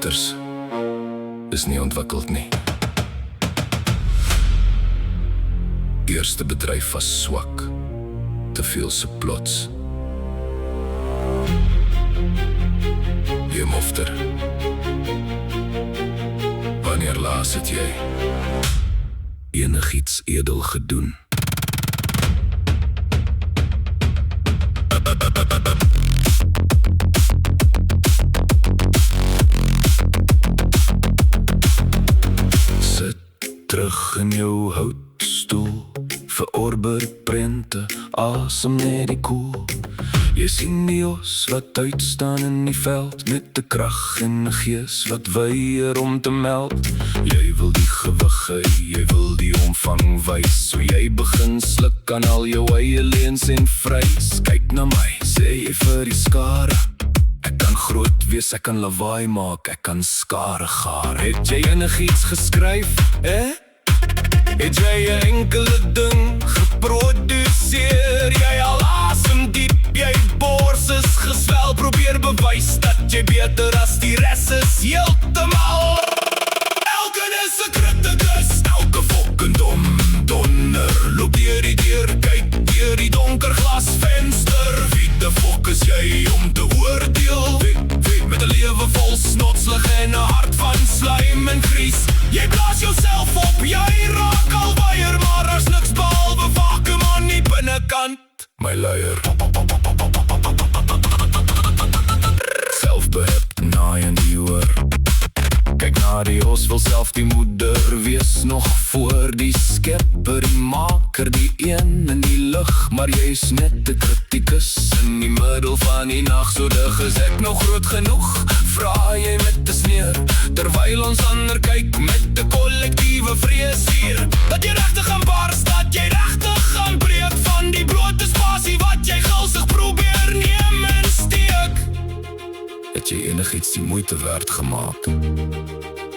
karakters is nie ontwikkeld nie. Eerste bedryf was swak, te veel se plots. Jy mofter. Wanneer laas het jy enigiets edel gedoen? Sit terug in jou houtstoel, verorber prente, asem net die koel. Jy sien die os wat uitstaan in die veld, met 'n krag en 'n gees wat weier om te meld. Jy wil die gewig hê, jy wil die omvang wys, so jy begin sluk aan al jou eie leens en vrys. Kyk na my, sê jy vir die skare, ek kan groot wees, ek kan lawaai maak, ek kan skare gaar. Het jy enigiets geskryf, Het jy 'n enkele ding geproduseer? Jy al asem diep, jy bors is geswel. Probeer bewys dat jy beter as die res is, heeltemal. Elkeen is 'n kritikus, elke fucking donder. Loop deur die deur, kyk deur die donker glasvenster. Wie de fuck is jy om te oordeel? Wie met 'n lewe vol snotslig en 'n hart van slijm en gries? Jy blaas jouself op, jy raak al weier, maar as niks behalwe vacuum aan die binnekant. My luier. Selfbehep, naai in die oor. Kyk na die os, wil self die moeder wees, nog voor die skepper, die maker, die een in die lug. Maar jy is net 'n kritikus in die middel van die nag. So dig is ek nog groot genoeg, vra jy met 'n sneer, terwyl ons ander kyk met 'n kollektiewe vrees hier. Dat jy regtig gaan bars, dat jy regtig gaan breek van die blote spasie wat jy gulsig probeer neem en steek. Het jy enigiets die moeite werd gemaak?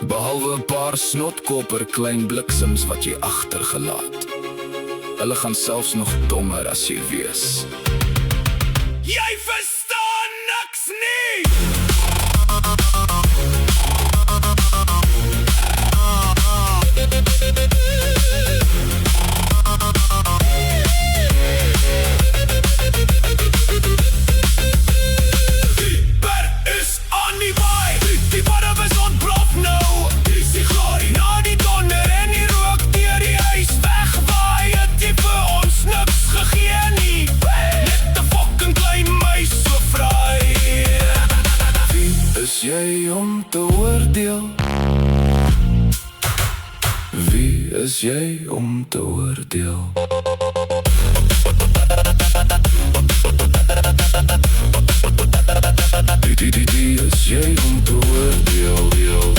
Behalwe 'n paar snotkoper klein bliksems wat jy agtergelaat. Hulle gaan selfs nog dommer as jy wees. Jy verstaan niks nie! Jy om te oordeel? Wie is jy om te oordeel? Wie is jy om te oordeel?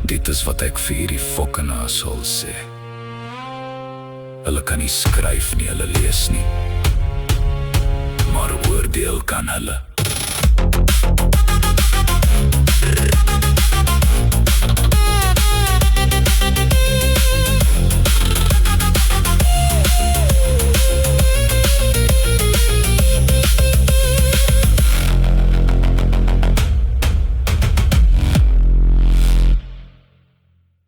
Dit is wat ek vir hierdie fucking asshole sê. Hulle kan nie skryf nie, hulle lees nie, maar oordeel kan hulle.